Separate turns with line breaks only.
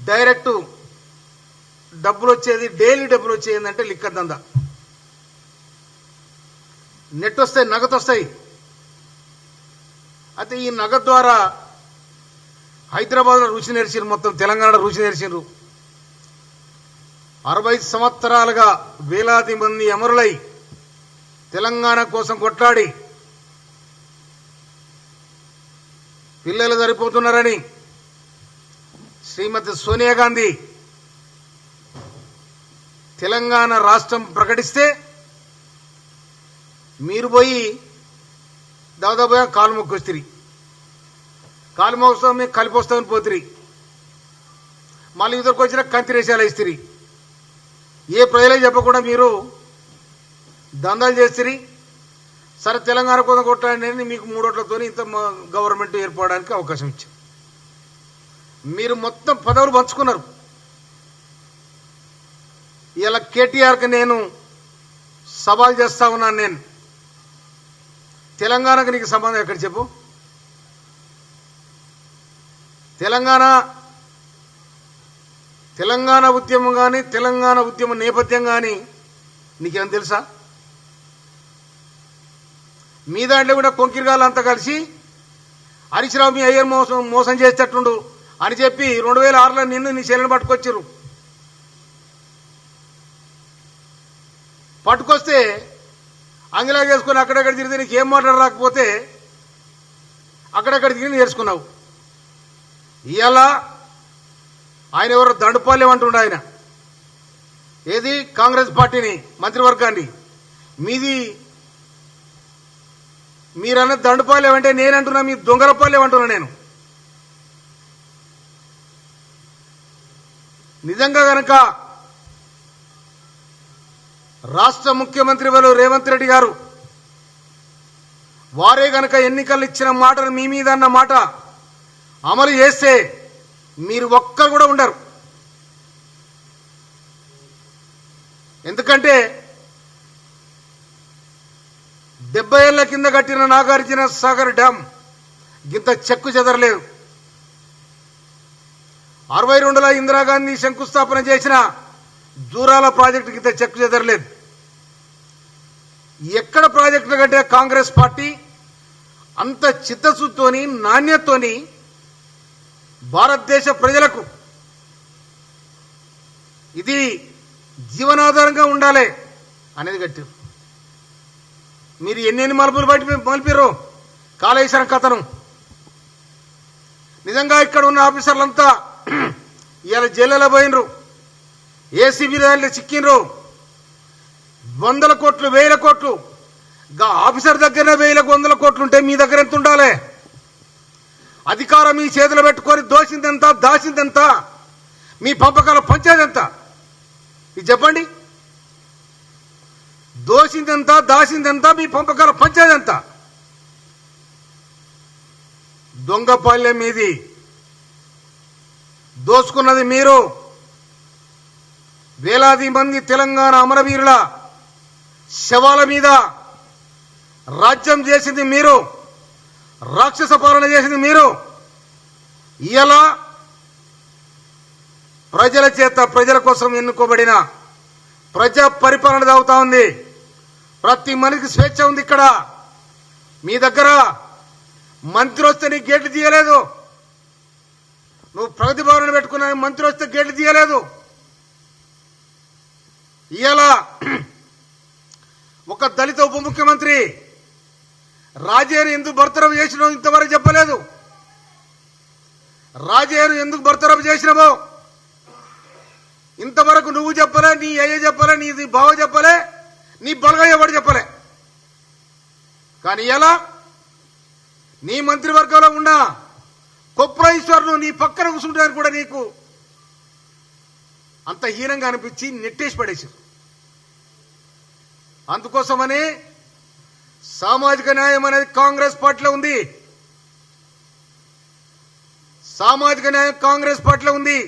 Direct డబ్బులు వచ్చేది, daily డబ్బులు వచ్చేది అంటే లిక్కర్ దందా. నెట్ వస్తాయి, నగదు వస్తాయి. అయితే ఈ నగదు ద్వారా హైదరాబాద్లో రుచి నేర్చిరు, మొత్తం తెలంగాణ రుచి నేర్చిరు. 60 సంవత్సరాలుగా వేలాది మంది అమరులై తెలంగాణ కోసం కొట్లాడి పిల్లలు సరిపోతున్నారని శ్రీమతి సోనియా గాంధీ తెలంగాణ రాష్ట్రం ప్రకటిస్తే మీరు పోయి దాదాపుగా కాలు మొక్కొస్తిరి. కాలు మొక్కుస్తాం, మేము కలిపొస్తామని పోతిరి. మళ్ళీ ఇద్దరికి వచ్చిన కంతిరేసాలు ఇస్తిరి. ఏ ప్రజలకు చెప్పకుండా మీరు దందాలు చేస్తిరి. సరే తెలంగాణ కోసం కొట్టాలని మీకు 3 ఓట్లతో ఇంత గవర్నమెంట్ ఏర్పడడానికి అవకాశం ఇచ్చారు. మీరు మొత్తం పదవులు పంచుకున్నారు. ఇలా కేటీఆర్కి నేను సవాల్ చేస్తా ఉన్నాను. నేను తెలంగాణకు నీకు సంబంధం ఎక్కడ చెప్పు? తెలంగాణ ఉద్యమం కానీ, తెలంగాణ ఉద్యమ నేపథ్యం కానీ నీకేం తెలుసా? మీ దాంట్లో కూడా కొంకిరిగాళ్ళంతా కలిసి హరీశ్రావు మీ అయ్యర్ మోసం చేసేటట్టుండు అని చెప్పి 2006లో నిన్ను నీ చెల్లెని పట్టుకొచ్చారు. పట్టుకొస్తే అంగిలా చేసుకుని అక్కడెక్కడ తిరిగితే నీకు ఏం మాట్లాడ రాకపోతే అక్కడెక్కడ తిరిగి నేర్చుకున్నావు. ఇవాళ ఆయన ఎవరో దండుపాలెం అంటుండే. ఆయన ఏది కాంగ్రెస్ పార్టీని, మంత్రివర్గాన్ని మీది. మీరన్న దండుపాలెం అంటే నేనంటున్నా మీ దొంగలపాలెం అంటున్నా. నేను నిజంగా గనక రాష్ట్ర ముఖ్యమంత్రి వారు రేవంత్ రెడ్డి గారు వారే గనక ఎన్నికలు ఇచ్చిన మాటను మీ మీద అన్న మాట అమలు చేస్తే మీరు ఒక్కరు కూడా ఉండరు. ఎందుకంటే 70 ఏళ్ల కింద కట్టిన నాగార్జున సాగర్ డ్యాం గింత చెక్కు చెదరలేదు. 62లో ఇందిరాగాంధీ శంకుస్థాపన చేసిన జూరాల ప్రాజెక్టు గింత చెక్కు చెదరలేదు. ఎక్కడ ప్రాజెక్టులు కంటే కాంగ్రెస్ పార్టీ అంత చిత్తశుద్ధితోని, నాణ్యతతోని భారతదేశ ప్రజలకు ఇది జీవనాధారంగా ఉండాలి అనేది కట్టారు. మీరు ఎన్నెన్ని మలుపులు బయట మలిపారు కాళేశ్వరం కథనం. నిజంగా ఇక్కడ ఉన్న ఆఫీసర్లంతా ఇవాళ జైలులో పోయినరు, ఏసీబీ దాంట్లో చిక్కినరు. 100 కోట్లు 1000 కోట్లు ఆఫీసర్ దగ్గరనే 1000 100 కోట్లు ఉంటే మీ దగ్గర ఎంత ఉండాలి? అధికారం మీ చేతిలో పెట్టుకొని దోసిందెంత, దాచిందెంత, మీ పంపకాల పంచేది ఎంత? ఇది చెప్పండి. దోసిందెంత, దాచిందెంత, మీ పంపకాల పంచేది ఎంత? దొంగపాల్యం మీది. దోసుకున్నది మీరు. వేలాది మంది తెలంగాణ అమరవీరుల శవాల మీద రాజ్యం చేసింది మీరు. రాక్షస పాలన చేసింది మీరు. ఇలా ప్రజల చేత, ప్రజల కోసం ఎన్నుకోబడిన ప్రజా పరిపాలన అవుతా ఉంది. ప్రతి మనిషికి స్వేచ్ఛ ఉంది. ఇక్కడ మీ దగ్గర మంత్రి వస్తే నీకు గేట్లు తీయలేదు. నువ్వు ప్రగతి భవన్ పెట్టుకున్నా, మంత్రి వస్తే గేట్లు తీయలేదు. ఇలా ఒక దళిత ఉప ముఖ్యమంత్రి రాజేను ఎందుకు బర్తరఫ్ చేసినావు ఇంతవరకు చెప్పలేదు. రాజేను ఎందుకు బర్తరఫ్ చేసినావో ఇంతవరకు నువ్వు చెప్పలే, నీ అయ్య చెప్పలే, నీ బావ చెప్పలే, నీ బలగ ఎవడు చెప్పలే. కానీ ఎలా నీ మంత్రివర్గంలో ఉన్న కొప్రైశ్వర్ను నీ పక్కన కూర్చుంటానికి కూడా నీకు అంత హీనంగా అనిపించి నెట్టేసి పడేశారు. అందుకోసమని సామాజిక న్యాయం అనేది కాంగ్రెస్ పార్టీలో ఉంది. సామాజిక న్యాయం కాంగ్రెస్ పార్టీలో ఉంది.